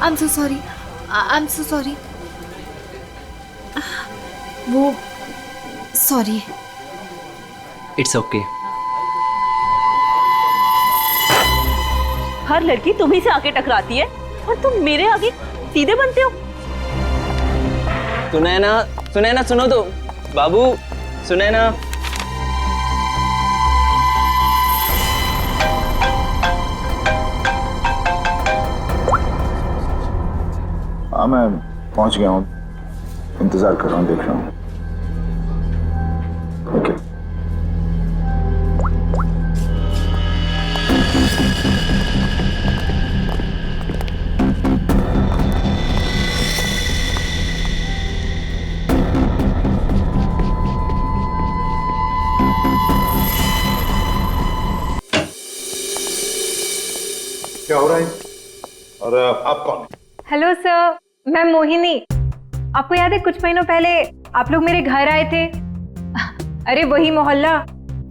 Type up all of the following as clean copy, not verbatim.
I'm so sorry. I'm so sorry. वो sorry. It's okay. हर लड़की तुम्ही से आके टकराती है और तुम मेरे आगे सीधे बनते हो. सुनैना सुनो तो. बाबू सुनैना. हाँ मैं पहुंच गया हूँ. इंतजार कर रहा हूँ, देख रहा हूँ. ओके. क्या हो रहा है? और आप कौन? हेलो सर, मैं मोहिनी. आपको याद है कुछ महीनों पहले आप लोग मेरे घर आए थे? अरे वही मोहल्ला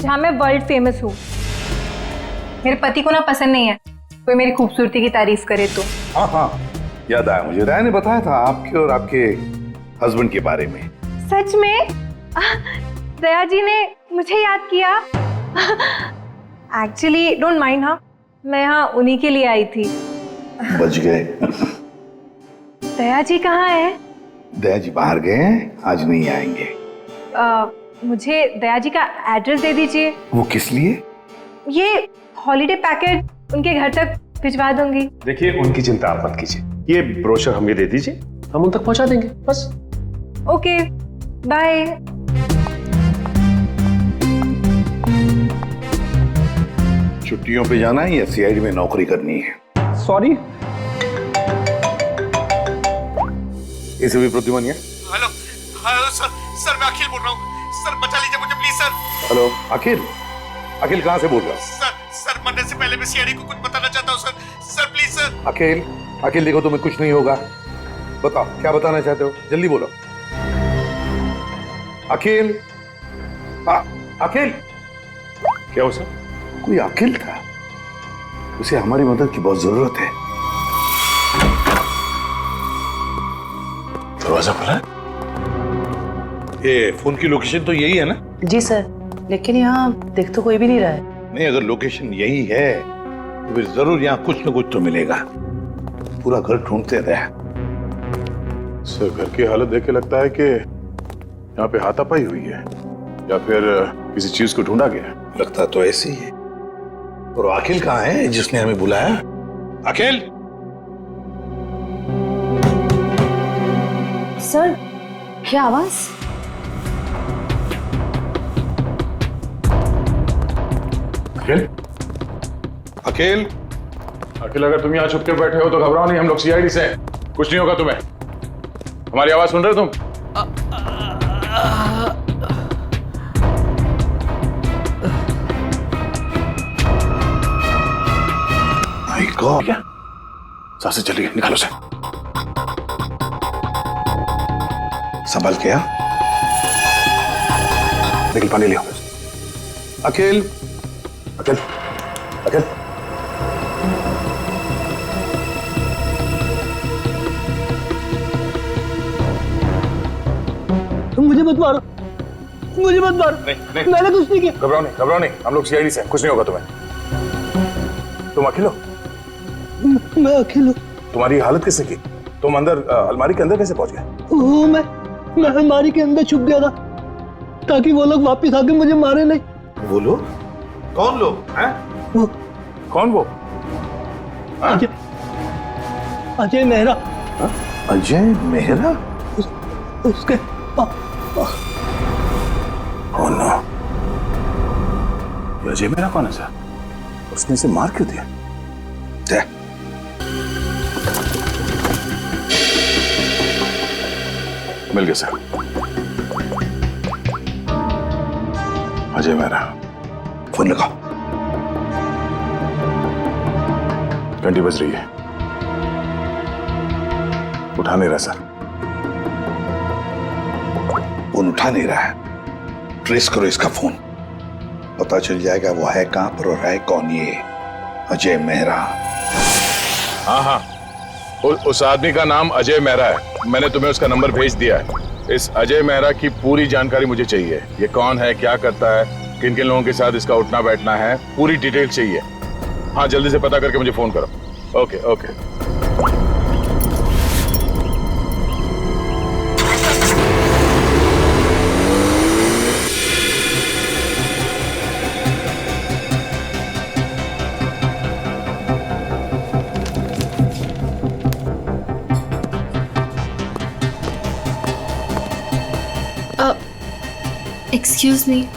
जहाँ मैं वर्ल्ड फेमस हूँ. मेरे पति को ना पसंद नहीं है कोई मेरी खूबसूरती की तारीफ करे तो. हाँ हाँ याद आया मुझे. राय ने बताया था आपके और आपके हस्बैंड के बारे में. सच में? दया जी ने मुझे याद किया. Actually don't mind. हाँ मैं यहाँ उन्हीं के लिए आई थी. बच गए. दया जी कहाँ है? दया जी बाहर गए हैं, आज नहीं आएंगे. मुझे दया जी का एड्रेस दे दीजिए. वो किस लिए? ये हॉलीडे पैकेट उनके घर तक भिजवा दूंगी. देखिए उनकी चिंता आप मत कीजिए. ये ब्रोशर हमें दे दीजिए, हम उन तक पहुंचा देंगे बस. Okay bye. छुट्टियों पे जाना है या सीआईडी में नौकरी करनी है? सॉरी. इसे भी प्रतिमानिया. Hello hello sir. सर मैं अखिल बोल रहा हूँ. सर बचा लीजिए मुझे please sir. Hello Akhil. Akhil कहाँ से बोल रहा हूँ? सर मरने से पहले मैं सीआईडी को कुछ बताना चाहता हूँ sir. Sir please sir. Akhil देखो तुम्हें कुछ नहीं होगा. बताओ क्या बताना चाहते हो, जल्दी बोलो. अखिल. अखिल. क्या हो सर? कोई अखिल था, उसे हमारी मदद की बहुत जरूरत है. दरवाजा खुला है. ये फोन की लोकेशन तो यही है ना? जी सर, लेकिन यहाँ देख तो कोई भी नहीं रहा है. नहीं, अगर लोकेशन यही है तो फिर जरूर यहाँ कुछ न कुछ तो मिलेगा. पूरा घर ढूंढते रहे. सर घर की हालत देख के लगता है कि यहाँ पे हाथापाई हुई है या फिर किसी चीज को ढूंढा गया है. लगता तो ऐसे ही है. और अखिल कहाँ है जिसने हमें बुलाया? अखिल. सर क्या आवाज? अखिल. अखिल. अखिल अगर तुम यहाँ छुप के बैठे हो तो घबराओ नहीं, हम लोग सीआईडी से हैं. कुछ नहीं होगा तुम्हें. हमारी आवाज सुन रहे हो तुम? My God. क्या सांसें चली गई. निकालो से. संभल के. लेकिन पानी लियो. अखिल. अखिल. अखिल. मुझे मत मारो. मुझे मत मारो. नहीं मैंने कुछ नहीं किया. घबराओ नहीं, हम लोग सीआईडी से हैं. कुछ नहीं होगा तुम्हें. तुम अखिल हो? मैं अखिल हूँ. तुम्हारी हालत किसने की? तुम अंदर अलमारी के अंदर कैसे पहुंच गए? वो मैं अलमारी के अंदर छुप गया था ताकि वो लोग वापस आके मुझे मारे नहीं. वो लोग? कौन लोग हैं? वो कौन वो? अजय. अजय मेहरा. अजय मेहरा? उसके ओह नो. अजय मेहरा कौन है सर? उसने इसे मार क्यों दिया? मिल गया सर. अजय मेहरा. फोन लगाओ. घंटी बज रही है. उठा नहीं रहा सर. फोन उठा नहीं रहा है. ट्रेस करो इसका फोन. पता चल जाएगा वो है कहां पर और है कौन. ये अजय मेहरा. हाँ उस आदमी का नाम अजय मेहरा है। मैंने तुम्हें उसका नंबर भेज दिया है। इस अजय मेहरा की पूरी जानकारी मुझे चाहिए। ये कौन है, क्या करता है, किन किन लोगों के साथ इसका उठना बैठना है, पूरी डिटेल चाहिए। हाँ, जल्दी से पता करके मुझे फोन करो। Okay okay. Excuse me.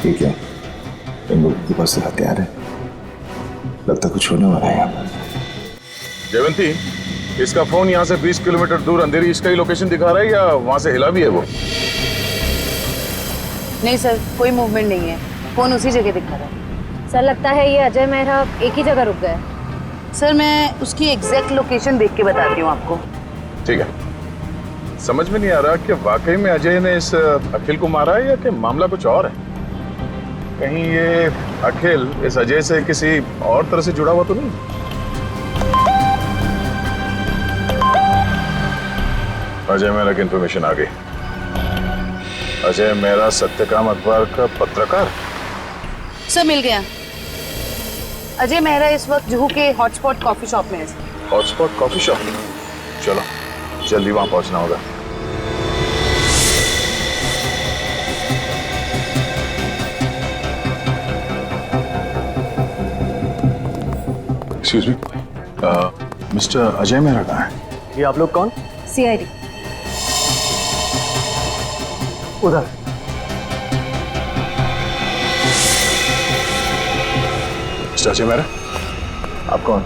ठीक है, इन लोगों के पास हथियार है, लगता कुछ होने वाला है यहाँ पर। जयवंती, इसका फोन यहाँ से 20 किलोमीटर दूर अंधेरी इसका ही लोकेशन दिखा रहा है या वहां से हिला भी है वो? नहीं सर, कोई मूवमेंट नहीं है, फोन उसी जगह दिखा रहा है। सर लगता है ये अजय मेहरा एक ही जगह रुक गए। सर मैं उसकी एग्जैक्ट लोकेशन देख के बताती हूँ आपको। ठीक है। समझ में नहीं आ रहा कि वाकई में अजय ने इस अखिल को मारा है या कि मामला कुछ और है। कहीं ये अखिल इस अजय से किसी और तरह से जुड़ा हुआ तो नहीं? अजय मेहरा की इंफॉर्मेशन आ गई। अजय मेहरा सत्यकाम अखबार का पत्रकार। सर मिल गया। अजय मेहरा इस वक्त जुहू के हॉटस्पॉट कॉफी शॉप में है। हॉटस्पॉट कॉफी शॉप, चलो जल्दी वहां पहुंचना होगा। Excuse me, mister Ajay Mehra कहाँ है? ये आप लोग कौन? सीआईडी। उधर। मिस्टर अजय मेहरा, आप कौन?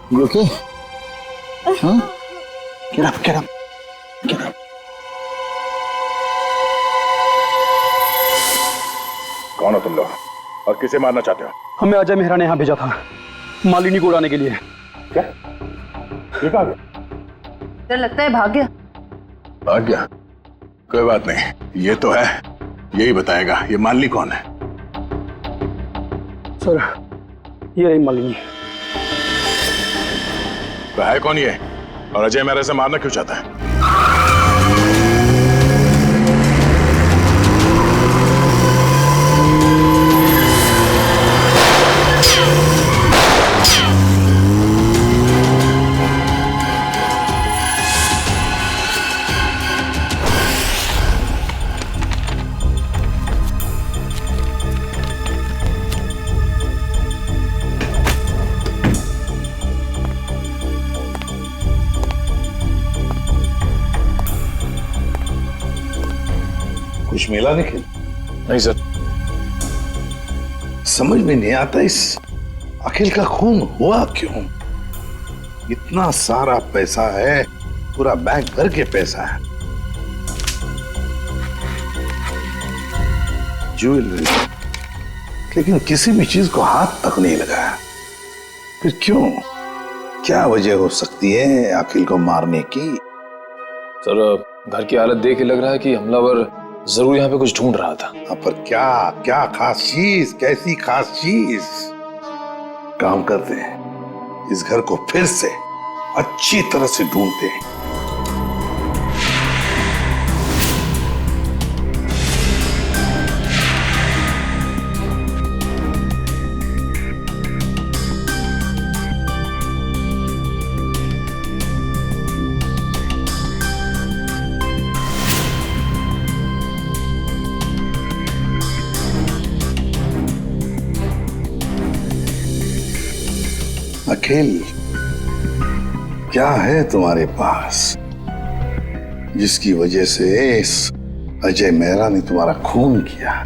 You okay? Huh? Get up, get up, get up. कौन हो तुम लोग और किसे मारना चाहते हो? हमें अजय मेहरा ने यहाँ भेजा था मालिनी को उड़ाने के लिए। क्या? ये कहाँ गया? सर लगता है भाग गया। भाग गया? कोई बात नहीं, ये तो है, यही बताएगा ये मालिनी कौन है। सर ये रही मालिनी। तो है कौन ये और अजय मेहरा से मारना क्यों चाहता है? कुछ मिला निखिल? नहीं सर। समझ में नहीं आता इस अखिल का खून हुआ क्यों? इतना सारा पैसा है, पूरा बैंक भर के पैसा है, ज्वेलरी, लेकिन किसी भी चीज को हाथ तक नहीं लगाया। फिर क्यों? क्या वजह हो सकती है अखिल को मारने की? सर, घर की हालत देख के लग रहा है कि हमलावर जरूर यहाँ पे कुछ ढूंढ रहा था। पर क्या क्या खास चीज, कैसी खास चीज? काम करते हैं, इस घर को फिर से अच्छी तरह से ढूंढते हैं। अखिल, क्या है तुम्हारे पास जिसकी वजह से इस अजय मेहरा ने तुम्हारा खून किया?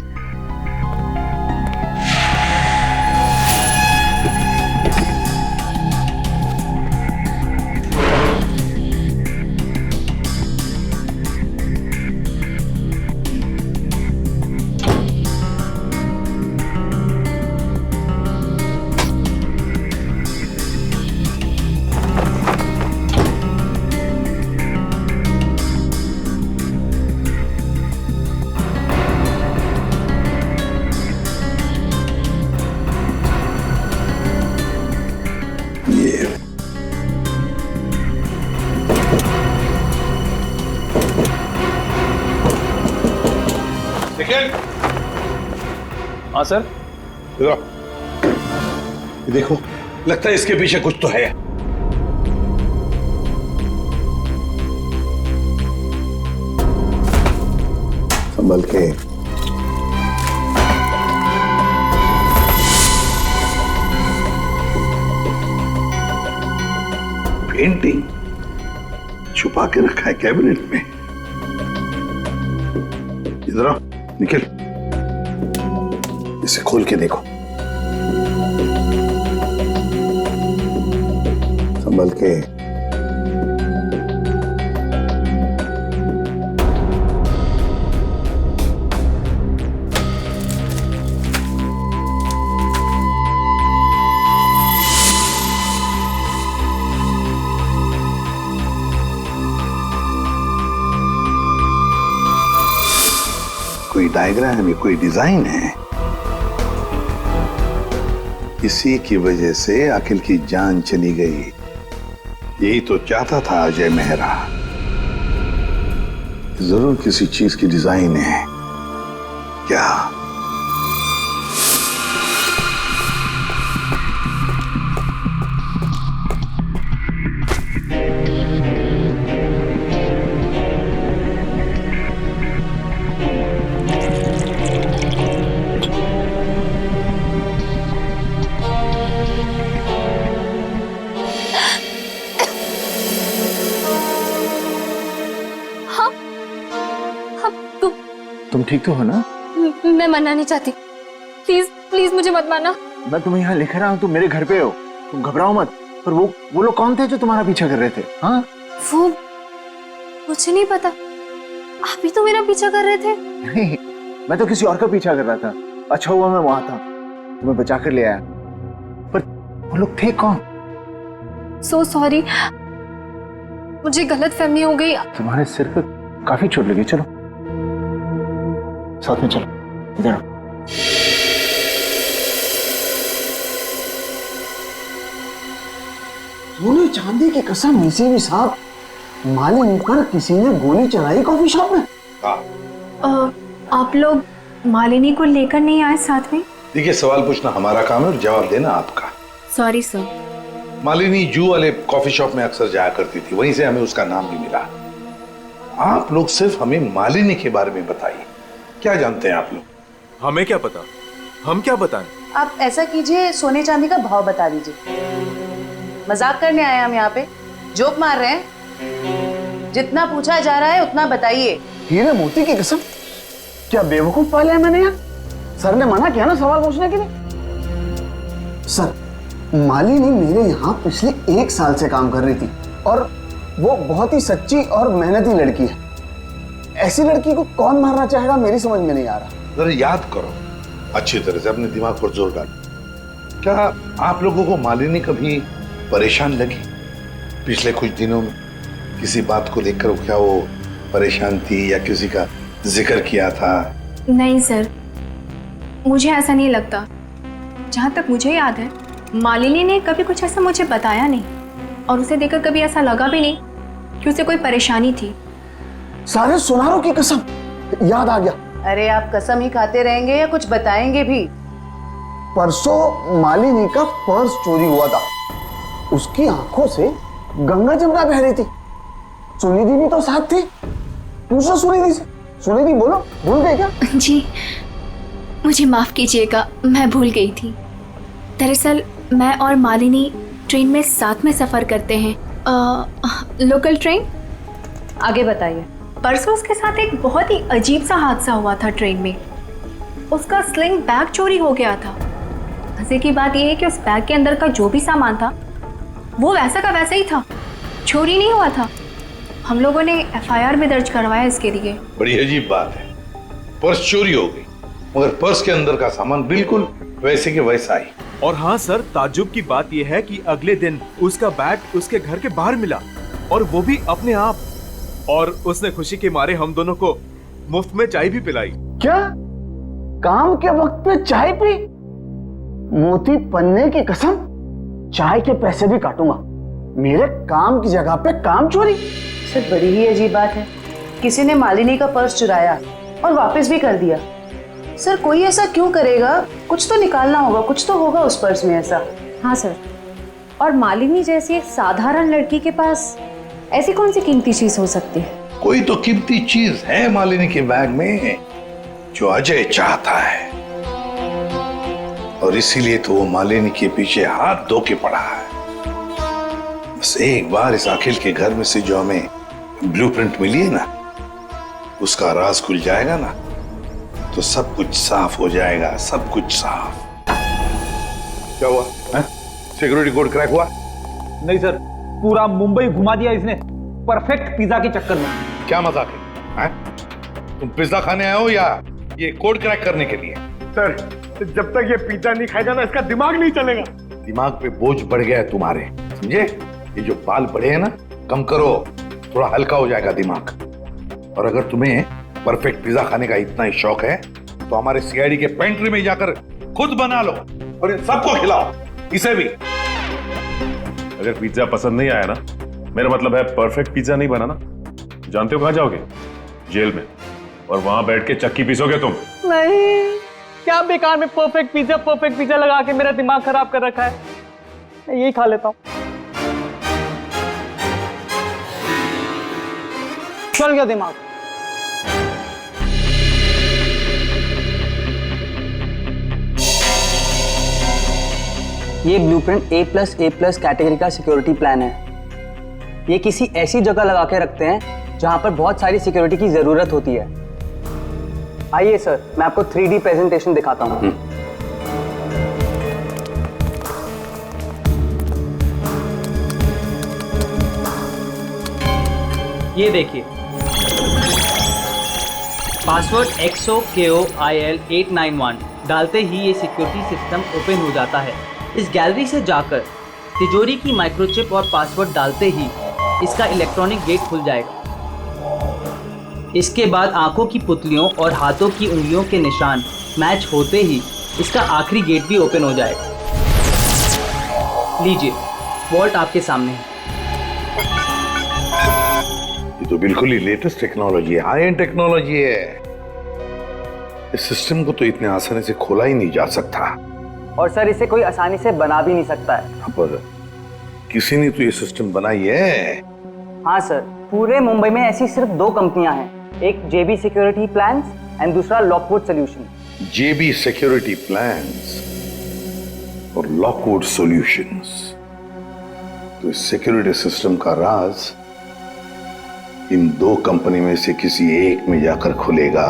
हाँ सर। देखो, लगता है इसके पीछे कुछ तो है। संभल के। पेंटिंग छुपा के रखा है कैबिनेट में। इधर आओ, निखिल, इसे खोल के देखो। संभल के। कोई डायग्राम है, कोई डिजाइन है। इसी की वजह से अखिल की जान चली गई। यही तो चाहता था अजय मेहरा। जरूर किसी चीज की डिजाइन है। क्या? तुम ठीक तो हो ना? मैं मरना नहीं चाहती। प्लीज प्लीज मुझे मत मारना। मैं तुम्हें यहाँ लिख रहा हूँ, तुम मेरे घर पे हो, तुम घबराओ मत। पर वो लोग कौन थे जो तुम्हारा पीछा कर रहे थे? हाँ, वो मुझे नहीं पता। आप ही तो मेरा पीछा कर रहे थे। नहीं, मैं तो किसी और का पीछा कर रहा था। अच्छा हुआ मैं वहां था, तुम्हें बचा कर ले आया। पर वो लोग थे कौन? सो सॉरी, मुझे गलत फहमी हो गई। तुम्हारे सिर पे काफी चोट लगी। चलो साथ में चलो, इधर। सोने चांदी की कसम, इसी भी साहब मालिनी पर किसी ने गोली चलाई कॉफी शॉप में। आप लोग मालिनी को लेकर नहीं आए साथ में? देखिए, सवाल पूछना हमारा काम है और जवाब देना आपका। Sorry sir. मालिनी जू वाले कॉफी शॉप में अक्सर जाया करती थी, वहीं से हमें उसका नाम भी मिला। आप लोग सिर्फ हमें मालिनी के बारे में बताइए, क्या जानते हैं आप लोग? हमें क्या पता, हम क्या बताएं? आप ऐसा कीजिए, सोने चांदी का भाव बता दीजिए। मजाक करने आए हम यहाँ पे, जोक मार रहे हैं? जितना पूछा जा रहा है उतना बताइए। हीरे मोती की कसम, क्या बेवकूफ पाले हैं मैंने यार। सर ने मना किया ना सवाल पूछने के लिए। सर, मालिनी मेरे यहाँ पिछले 1 साल से काम कर रही थी और वो बहुत ही सच्ची और मेहनती लड़की है। ऐसी लड़की को कौन मारना चाहेगा, मेरी समझ में नहीं आ रहा। जरा याद करो, अच्छी तरह से अपने दिमाग पर जोर डालो। क्या आप लोगों को मालिनी कभी परेशान लगी पिछले कुछ दिनों में? किसी बात को लेकर क्या वो परेशान थी या किसी का जिक्र किया था? नहीं सर, मुझे ऐसा नहीं लगता। जहाँ तक मुझे याद है, मालिनी ने कभी कुछ ऐसा मुझे बताया नहीं, और उसे देखकर कभी ऐसा लगा भी नहीं कि उसे कोई परेशानी थी। सारे सुनारों की कसम, याद आ गया। अरे आप कसम ही खाते रहेंगे या कुछ बताएंगे भी? परसों मालिनी का पर्स चोरी हुआ था। उसकी आंखों से गंगा जमुना बह रही थी। सुनिधि भी तो साथ थी। पूछो सुनिधि से। सुनिधि बोलो, भूल गए क्या? जी मुझे माफ कीजिएगा, मैं भूल गई थी। दरअसल मैं और मालिनी ट्रेन में साथ में सफर करते हैं, लोकल ट्रेन। आगे बताइए। परसों उसके साथ एक बहुत ही अजीब सा हादसा हुआ था ट्रेन में। उसका स्लिंग बैग चोरी हो गया था। मजे की बात यह है कि उस बैग के अंदर का जो भी सामान था वो वैसा का वैसा ही था, चोरी नहीं हुआ था। हम लोगों ने FIR भी दर्ज करवाया इसके लिए। बड़ी अजीब बात है, पर्स चोरी हो गई मगर पर्स के अंदर का सामान बिल्कुल वैसे के वैसा ही। और हाँ सर, ताज्जुब की बात यह है कि अगले दिन उसका बैग उसके घर के बाहर मिला, और वो भी अपने आप। और उसने खुशी के मारे हम दोनों को मुफ्त में चाय भी पिलाई। क्या? काम के वक्त पे चाय पी? मोती पन्ने की कसम, चाय के पैसे भी काटूंगा। मेरे काम की जगह पे काम चोरी? सर बड़ी ही अजीब बात है, किसी ने मालिनी का पर्स चुराया और वापस भी कर दिया। सर कोई ऐसा क्यों करेगा? कुछ तो निकालना होगा, कुछ तो होगा उस पर्स में ऐसा। हाँ सर, और मालिनी जैसी एक साधारण लड़की के पास ऐसी कौन सी कीमती चीज हो सकती है? कोई तो कीमती चीज है मालिनी के बैग में जो अजय चाहता है, और इसीलिए तो वो मालिनी के पीछे हाथ धो के पड़ा है। बस एक बार इस अखिल के घर में से जो हमें ब्लूप्रिंट मिली है ना, उसका राज खुल जाएगा ना, तो सब कुछ साफ हो जाएगा, सब कुछ साफ। क्या हुआ? सिक्योरिटी कोड क्रैक हुआ? नहीं सर, पूरा मुंबई घुमा दिया इसने परफेक्ट पिज्जा के चक्कर में। क्या मजाक है? तुम पिज्जा खाने आए हो या ये कोड क्रैक करने के लिए? सर, जब तक ये पिज्जा नहीं खाएगा ना, इसका दिमाग नहीं चलेगा। दिमाग पे बोझ बढ़ गया है तुम्हारे, समझे? ये जो बाल बढ़े हैं ना, कम करो, थोड़ा हल्का हो जाएगा दिमाग। और अगर तुम्हें परफेक्ट पिज्जा खाने का इतना ही शौक है तो हमारे CID के पेंट्री में जाकर खुद बना लो और इन सबको खिलाओ, इसे भी। अगर पिज्जा पसंद नहीं आया ना, मेरा मतलब है परफेक्ट पिज्जा नहीं बनाना, जानते हो कहां जाओगे? जेल में, और वहां बैठ के चक्की पीसोगे तुम। नहीं, क्या बेकार में परफेक्ट पिज्जा लगा के मेरा दिमाग खराब कर रखा है। मैं यही खा लेता हूँ। चल गया दिमाग। ये ब्लूप्रिंट A+A+ कैटेगरी का सिक्योरिटी प्लान है। ये किसी ऐसी जगह लगा के रखते हैं जहां पर बहुत सारी सिक्योरिटी की जरूरत होती है। आइए सर, मैं आपको 3D प्रेजेंटेशन दिखाता हूं। ये देखिए, पासवर्ड XOKOIL891 डालते ही ये सिक्योरिटी सिस्टम ओपन हो जाता है। इस गैलरी से जाकर तिजोरी की माइक्रोचिप और पासवर्ड डालते ही इसका इलेक्ट्रॉनिक गेट खुल जाएगा। इसके बाद आंखों की पुतलियों और हाथों की उंगलियों के निशान मैच होते ही इसका आखिरी गेट भी ओपन हो जाएगा। लीजिए, वॉल्ट आपके सामने है। ये तो बिल्कुल ही लेटेस्ट टेक्नोलॉजी है, हाई एंड टेक्नोलॉजी है। इस सिस्टम को तो इतने आसानी से खोला ही नहीं जा सकता। और सर, इसे कोई आसानी से बना भी नहीं सकता है। पर किसी ने तो ये सिस्टम बनाई है। हाँ सर, पूरे मुंबई में ऐसी सिर्फ 2 कंपनियां हैं, एक JB सिक्योरिटी प्लान्स एंड दूसरा Lockwood solution. JB security plans और लॉकवुड सॉल्यूशंस। तो इस सिक्योरिटी सिस्टम का राज इन 2 कंपनी में से किसी एक में जाकर खुलेगा।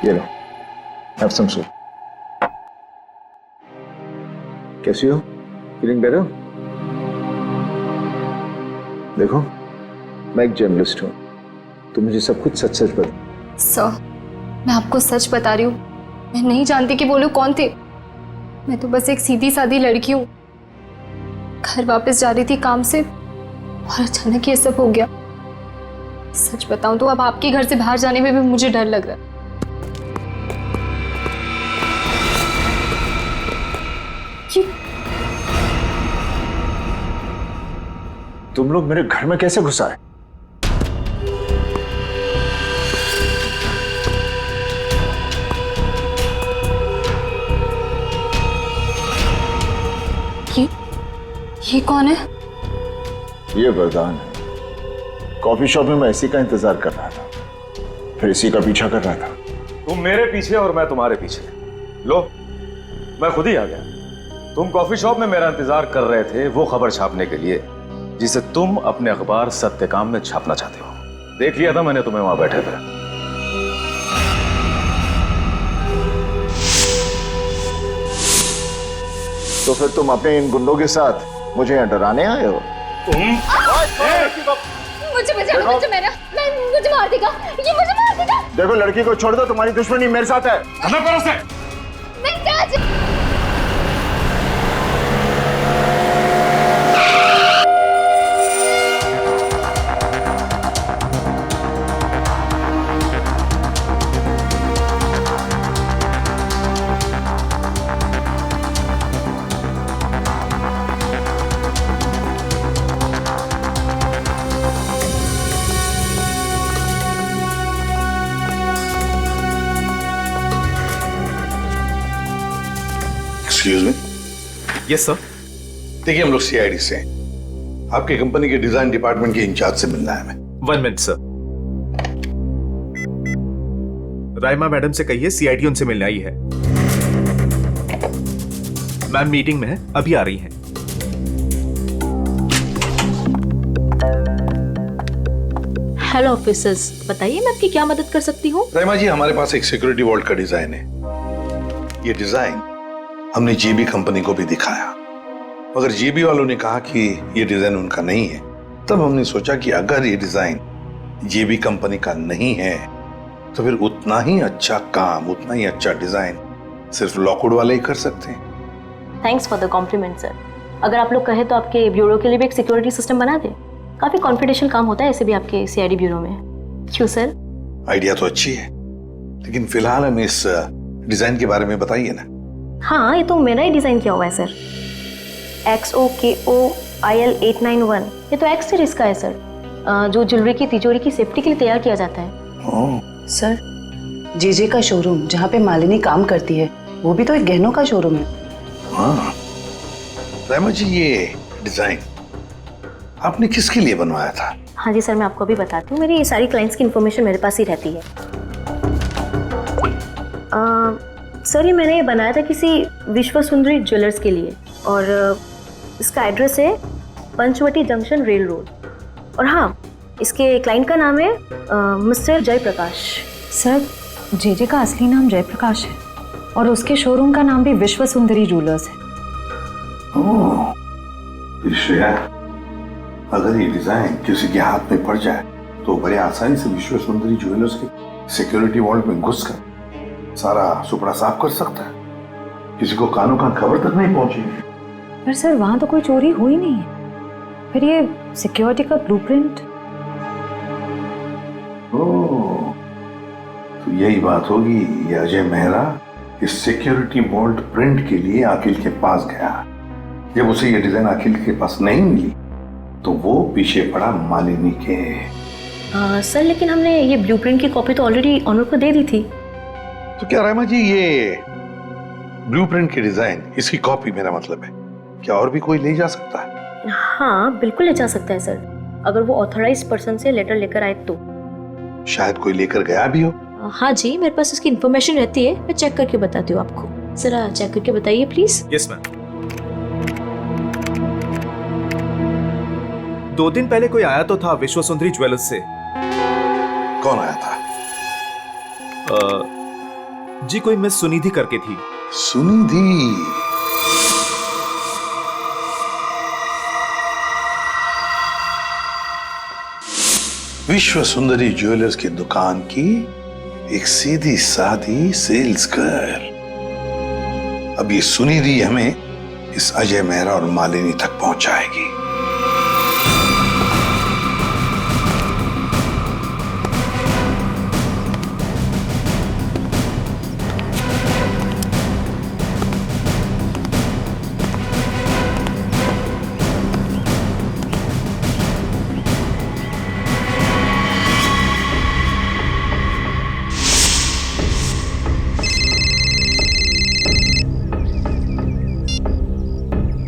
ये लो, have some soup. कैसी हो? Feeling better? देखो, मैं एक जर्नलिस्ट हूं, तो मुझे सब कुछ सच सच बता। सर, मैं आपको सच बता रही हूँ, मैं नहीं जानती कि वो लोग कौन थे। मैं तो बस एक सीधी सादी लड़की हूँ, घर वापस जा रही थी काम से और अचानक ये सब हो गया। सच बताऊं तो अब आपके घर से बाहर जाने में भी मुझे डर लग रहा है। तुम लोग मेरे घर में कैसे घुस आए? ये कौन है? ये वरदान है। कॉफी शॉप में मैं इसी का इंतजार कर रहा था, फिर इसी का पीछा कर रहा था। तुम मेरे पीछे और मैं तुम्हारे पीछे। लो, मैं खुद ही आ गया। तुम कॉफी शॉप में मेरा इंतजार कर रहे थे वो खबर छापने के लिए जिसे तुम अपने अखबार सत्यकाम में छापना चाहते हो। देख लिया था मैंने तुम्हें वहां बैठे थे। तो फिर तुम अपने इन गुंडों के साथ मुझे यहाँ डराने आए हो? मुझे मार देगा, ये मुझे मार देगा। देखो, लड़की को छोड़ दो, तुम्हारी दुश्मनी मेरे साथ है। नहीं Taj. Excuse me. Yes sir. देखिए, हम लोग सीआईडी से हैं। आपकी कंपनी के डिजाइन डिपार्टमेंट के इंचार्ज से मिलना है हमें। 1 मिनट सर। राइमा मैडम से कहिए सीआईडी उनसे मिलने आई है। मैम मीटिंग में है, अभी आ रही हैं। हेलो ऑफिसर्स, बताइए मैं आपकी क्या मदद कर सकती हूँ? राइमा जी, हमारे पास एक सिक्योरिटी वॉल्ट का डिजाइन है। ये डिजाइन हमने जेबी कंपनी को भी दिखाया, मगर जेबी वालों ने कहा कि ये डिजाइन उनका नहीं है। तब हमने सोचा कि अगर ये डिजाइन जेबी कंपनी का नहीं है तो फिर उतना ही अच्छा काम, उतना ही अच्छा डिजाइन सिर्फ लॉकवुड वाले ही कर सकते हैं। Thanks for the compliment sir. अगर आप लोग कहें तो आपके ब्यूरो के लिए भी एक सिक्योरिटी सिस्टम बना दें। काफी कॉन्फिडेंशियल काम होता है ऐसे भी आपके सीआईडी ब्यूरो में। क्यों सर? आइडिया तो अच्छी है, लेकिन फिलहाल हमें इस डिजाइन के बारे में बताइए ना। हाँ, ये तो मेरा ही डिजाइन किया हुआ है सर। XOKOIL891, ये तो एक्स सीरीज का है सर, जो ज्वेलरी की तिजोरी की सेफ्टी के लिए तैयार किया जाता है। सर, जेजे का शोरूम जहाँ पे मालिनी काम करती है वो भी तो एक गहनों का शोरूम है। हाँ राइमा जी, ये डिजाइन आपने किसके लिए बनवाया था? हाँ जी सर, मैं आपको अभी बताती हूँ। मेरी सारी क्लाइंट्स की इन्फॉर्मेशन मेरे पास ही रहती है। सर, ये मैंने बनाया था किसी विश्व सुंदरी ज्वेलर्स के लिए, और इसका एड्रेस है पंचवटी जंक्शन रेल रोड। और हाँ, इसके क्लाइंट का नाम है मिस्टर जयप्रकाश। सर, जेजे का असली नाम जयप्रकाश है और उसके शोरूम का नाम भी विश्व सुंदरी ज्वेलर्स है। ओह, श्रेया, अगर ये डिजाइन किसी के हाथ में पड़ जाए तो बड़े आसानी से विश्व सुंदरी ज्वेलर्स के सिक्योरिटी वॉल्ट में घुसकर सारा सुपड़ा साफ कर सकता है। किसी को कानों कान खबर तक नहीं पहुंचेगी। पर सर, वहां तो कोई चोरी हुई नहीं है। फिर ये सिक्योरिटी का ब्लूप्रिंट। ओह, तो यही बात होगी। ये अजय मेहरा इस सिक्योरिटी वॉल्ट प्रिंट के लिए अखिल के पास गया। जब उसे ये डिजाइन अखिल के पास नहीं मिली तो वो पीछे पड़ा मालिनी के। सर, लेकिन हमने ये ब्लूप्रिंट की कॉपी तो ऑलरेडी ऑनर को दे दी थी। तो क्या राइमा जी, ये ब्लूप्रिंट की डिजाइन, इसकी कॉपी मेरा मतलब है, क्या और भी कोई ले जा सकता है? हाँ, बिल्कुल ले जा सकता है सर, अगर वो ऑथराइज्ड पर्सन से लेटर लेकर आए तो। शायद कोई लेकर गया भी हो। हाँ जी, मेरे पास इसकी इन्फॉर्मेशन रहती है, मैं चेक करके बताती हूँ आपको। जरा चेक करके बताइए प्लीज। Yes ma'am. 2 दिन पहले कोई आया तो था विश्व सुंदरी ज्वेलर्स से। कौन आया था? जी, कोई मिस सुनिधि करके थी। सुनिधि? विश्व सुंदरी ज्वेलर्स की दुकान की एक सीधी सादी सेल्स गर्ल। अब ये सुनिधि हमें इस अजय मेहरा और मालिनी तक पहुंचाएगी।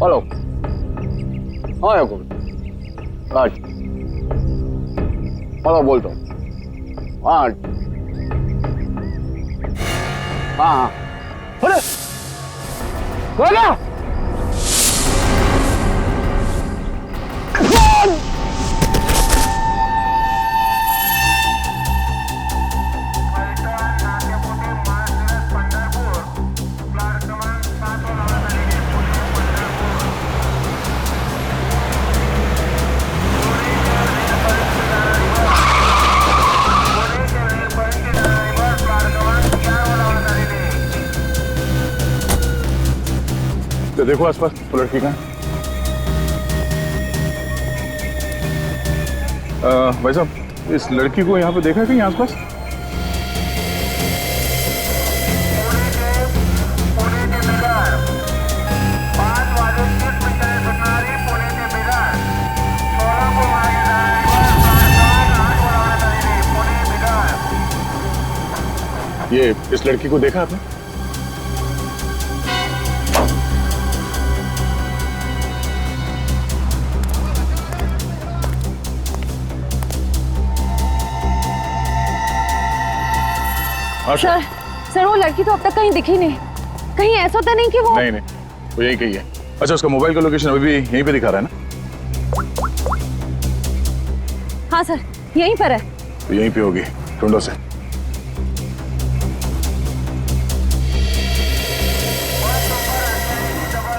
हेलो। हाँ याकूब। आज हेलो बोलता हूँ। हाँ हाँ अरे बोला तो देखो आसपास वो लड़की कहाँ है? भाई साहब इस लड़की को यहाँ पे देखा है कहीं आसपास? ये इस लड़की को देखा आपने? सर सर वो लड़की तो अब तक कहीं दिखी नहीं। कहीं ऐसा तो नहीं कि वो नहीं वो यही कही है। अच्छा उसका मोबाइल का लोकेशन अभी भी यहीं पे दिखा रहा है ना? हाँ सर यहीं पर है। तो यहीं पे होगी, ढूंढो से।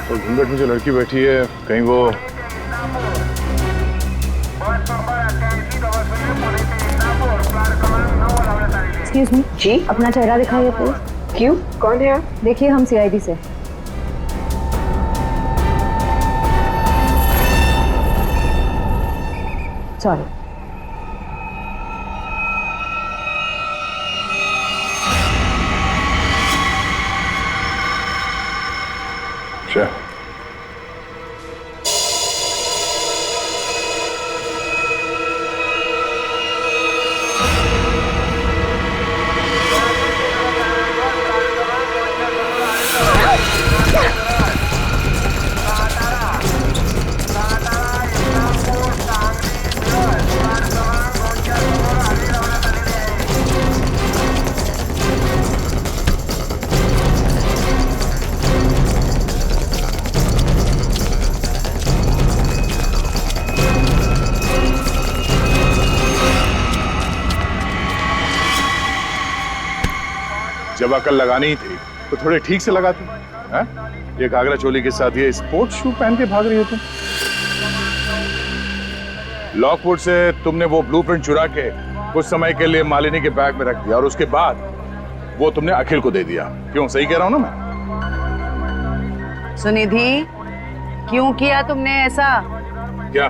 और घूंघट में जो लड़की बैठी है कहीं वो एक्सक्यूज मी जी, अपना चेहरा दिखाइए प्लीज। क्यों, कौन है आप? देखिए हम सीआईडी से। सॉरी। अच्छा जब अकल लगानी ही थी तो थोड़े ठीक से लगाती हैं? ये घाघरा चोली के साथ ये स्पोर्ट्स शू पहन के भाग रही हो तुम। लॉकवुड से तुमने वो ब्लूप्रिंट चुरा के कुछ समय के लिए मालिनी के बैग में रख दिया और उसके बाद वो तुमने अखिल को दे दिया। क्यों, सही कह रहा हूं ना मैं? सुनिधि क्यों किया तुमने ऐसा? क्या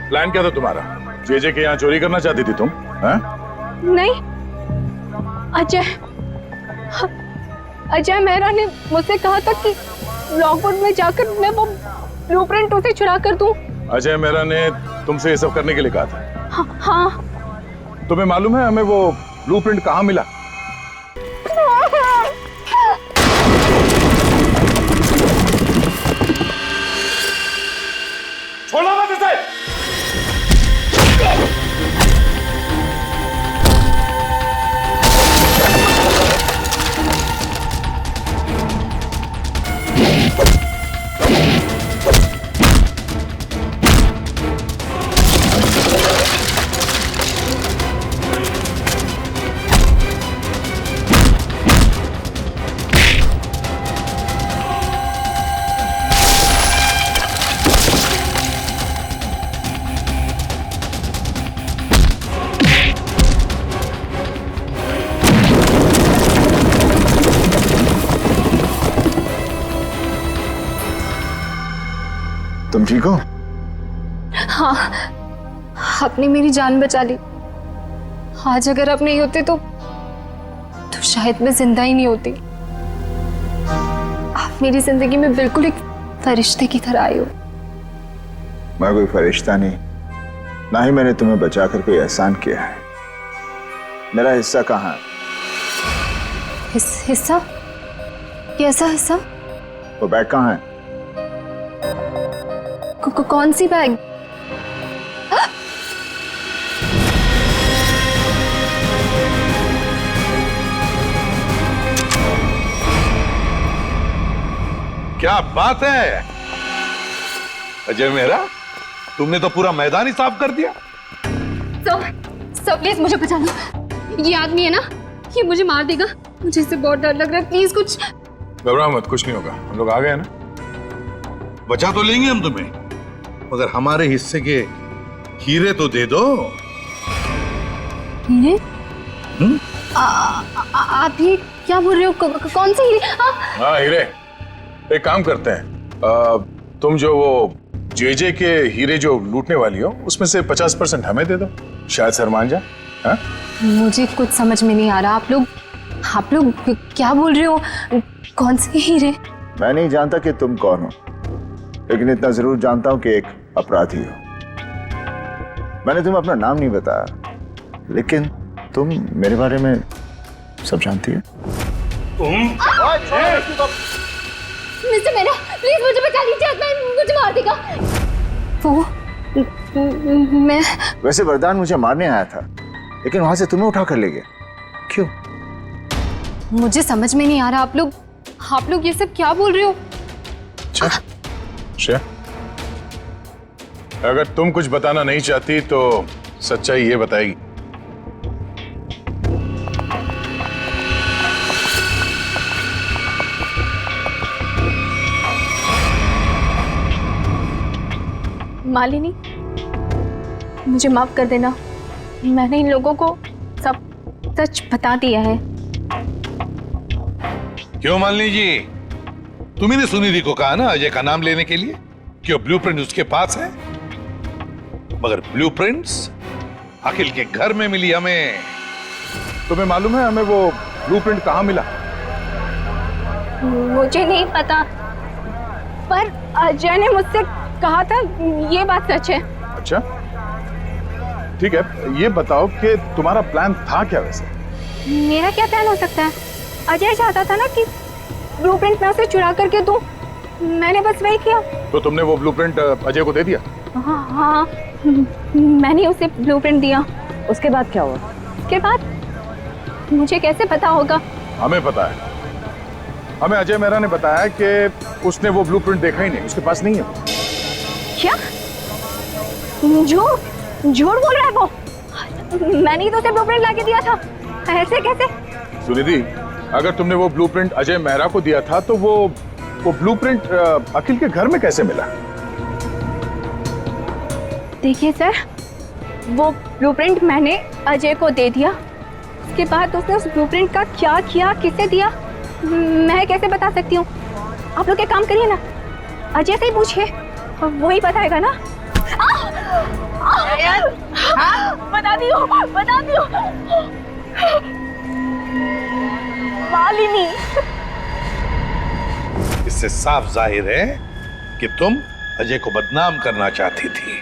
प्लान क्या था तुम्हारा? जेजे के यहाँ चोरी करना चाहती थी तुम? हैं? नहीं, अजय मेहरा ने मुझसे कहा था कि लॉकवुड में जाकर मैं वो ब्लूप्रिंट उसे चुरा कर दूं। अजय मेहरा ने तुमसे ये सब करने के लिए कहा था? हाँ। तुम्हें मालूम है हमें वो ब्लूप्रिंट कहाँ मिला? छोड़ो मत इसे! तुम ठीक हो? हाँ, आपने मेरी जान बचा ली। आज अगर आप नहीं होते तो शायद मैं जिंदा ही नहीं होती। आप मेरी जिंदगी में बिल्कुल एक फरिश्ते की तरह आए हो। मैं कोई फरिश्ता नहीं, ना ही मैंने तुम्हें बचाकर कोई एहसान किया है। मेरा हिस्सा कहाँ है? हिस्सा? कैसा हिस्सा? वो बैग कहाँ है? कौन सी बैग? क्या बात है अजय मेहरा, तुमने तो पूरा मैदान ही साफ कर दिया। सब प्लीज मुझे बचा लो। ये आदमी है ना, ये मुझे मार देगा। मुझे इससे बहुत डर लग रहा है। प्लीज कुछ। घबराओ मत, कुछ नहीं होगा। हम लोग आ गए ना। बचा तो लेंगे हम तुम्हें, मगर हमारे हिस्से के हीरे तो दे दो। हीरे? आप ये क्या बोल रहे हो? कौन से हीरे? हाँ हीरे। एक काम करते हैं, तुम जो वो जेजे के हीरे जो लूटने वाली हो उसमें से 50% हमें दे दो, शायद सर मान जाए। हाँ? मुझे कुछ समझ में नहीं आ रहा। आप लोग क्या बोल रहे हो? कौन से हीरे? मैं नहीं जानता कि तुम कौन हो, लेकिन इतना जरूर जानता हूं कि एक अपराधी हो। मैंने तुम्हें अपना नाम नहीं बताया, लेकिन तुम मेरे बारे में सब जानती है। मिस्टर मेरा, प्लीज मुझे बचा लीजिए। मुझे मार देगा वो। मैं वैसे वरदान मुझे मारने आया था, लेकिन वहां से तुम्हें उठा कर ले गया। क्यों? मुझे समझ में नहीं आ रहा। आप लोग ये सब क्या बोल रहे हो? श्रेया, अगर तुम कुछ बताना नहीं चाहती तो सच्चाई ये बताएगी। मालिनी, मुझे माफ कर देना। मैंने इन लोगों को सब सच बता दिया है। क्यों मालिनी जी, तुम्ही ने सुनिधि को कहा ना अजय का नाम लेने के लिए, क्यों ब्लूप्रिंट उसके पास है। मगर ब्लूप्रिंट्स अखिल के घर में मिली हमें। तुम्हें मालूम है हमें वो ब्लूप्रिंट कहाँ मिला? मुझे नहीं पता, पर अजय ने मुझसे कहा था। ये बात सच है। अच्छा ठीक है, ये बताओ कि तुम्हारा प्लान था क्या वैसे? मेरा क्या प्लान हो सकता है? अजय चाहता था ना कि ब्लूप्रिंट मैं उसे चुरा करके दूं। मैंने बस वही किया। तो तुमने वो ब्लूप्रिंट अजय को दे दिया? हाँ, मैंने उसे ब्लूप्रिंट दिया। उसके बाद क्या हुआ? उसके बाद मुझे कैसे पता होगा? हमें पता है। हमें अजय मेहरा ने बताया कि उसने वो ब्लूप्रिंट देखा ही नहीं, उसके पास नहीं है। क्या? झूठ बोल रहा है वो। मैंने ही तो उसे ब्लूप्रिंट लाके दिया था। ऐसे कैसे? सुनिधि, अगर तुमने वो ब्लूप्रिंट अजय मेहरा को दिया था तो वो ब्लूप्रिंट अखिल के घर में कैसे मिला? देखिए सर, वो ब्लूप्रिंट मैंने अजय को दे दिया। उसके बाद उसने उस ब्लूप्रिंट का क्या किया, किसे दिया, मैं कैसे बता सकती हूँ? आप लोग एक काम करिए ना, अजय से ही पूछिए, वही बताएगा ना। बता दियो। मालिनी, इससे साफ जाहिर है कि तुम अजय को बदनाम करना चाहती थी।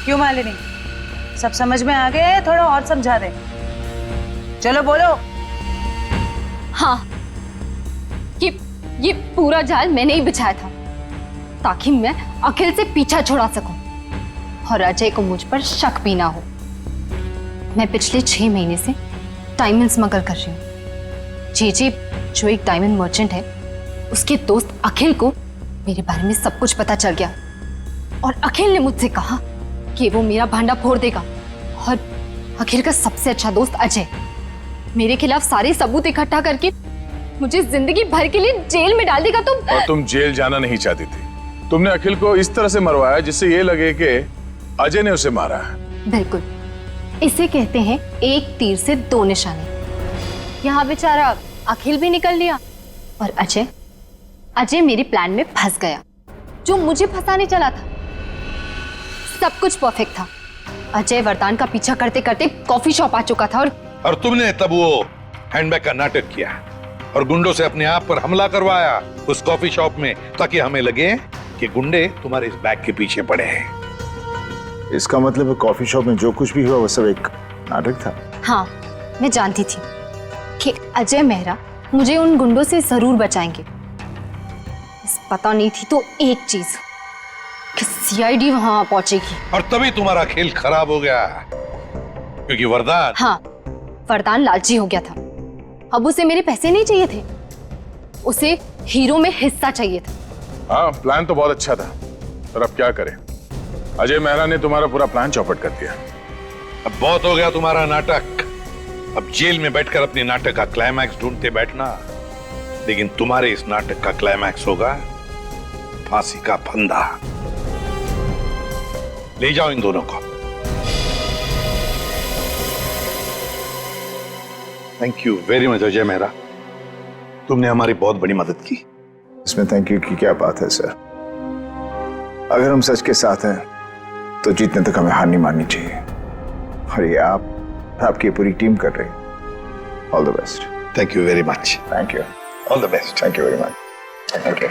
क्यों मालिनी, सब समझ में आ गए? थोड़ा और समझा दे। चलो बोलो। हाँ, ये पूरा जाल मैंने ही बिछाया था ताकि मैं अखिल से पीछा छुड़ा सकूं और अजय को मुझ पर शक भी ना हो। मैं पिछले 6 महीने से डायमंड स्मगल कर रही हूँ। जेजे जो एक डायमंड मर्चेंट है, उसके दोस्त अखिल को मेरे बारे में सब कुछ पता चल गया और अखिल ने मुझसे कहा कि वो मेरा भांडा फोड़ देगा। और अखिल का सबसे अच्छा दोस्त अजय मेरे खिलाफ सारे सबूत इकट्ठा करके मुझे जिंदगी भर के लिए जेल में डाल देगा। और तुम जेल जाना नहीं चाहती थी। तुमने अखिल को इस तरह से मरवाया जिससे ये लगे कि अजय ने उसे मारा है। बिल्कुल, इसे कहते हैं एक तीर से 2 निशाने। यहाँ बेचारा अखिल भी निकल लिया और अजय मेरे प्लान में फंस गया। जो मुझे फंसाने चला था। सब कुछ परफेक्ट था। अजय वरदान का पीछा करते करते कॉफी शॉप आ चुका था और तुमने तब वो हैंडबैग का नाटक किया और गुंडों से अपने आप पर हमला करवाया उस कॉफी शॉप में, ताकि हमें लगे कि गुंडे तुम्हारे इस बैग के पीछे पड़े हैं। इसका मतलब है कॉफी शॉप में जो कुछ भी हुआ वो सब एक नाटक था। हाँ, मैं जानती थी कि अजय मेहरा मुझे उन गुंडों से जरूर बचाएंगे। बस पता नहीं थी तो एक चीज कि सीआईडी वहां पहुंचेगी। और तभी तुम्हारा खेल खराब हो गया, क्योंकि वरदान, हाँ, वरदान लालची हो गया था। अब उसे मेरे पैसे नहीं चाहिए थे, उसे हीरो में हिस्सा चाहिए था। हाँ, प्लान तो बहुत अच्छा था, पर अब क्या करें? अजय मेहरा ने तुम्हारा पूरा प्लान चौपट कर दिया। अब बहुत हो गया तुम्हारा नाटक। अब जेल में बैठकर अपने नाटक का क्लाइमैक्स ढूंढते बैठना, लेकिन तुम्हारे इस नाटक का क्लाइमैक्स होगा फांसी का फंदा। ले जाओ इन दोनों को। Thank you very much Ajay Mehra, तुमने हमारी बहुत बड़ी मदद की। इसमें थैंक यू की क्या बात है सर? अगर हम सच के साथ हैं तो जीतने तक हमें हार नहीं माननी चाहिए, और ये आपकी पूरी टीम कर रही है। All the best. Thank you very much. Thank you. All the best. Thank you very much. Thank you.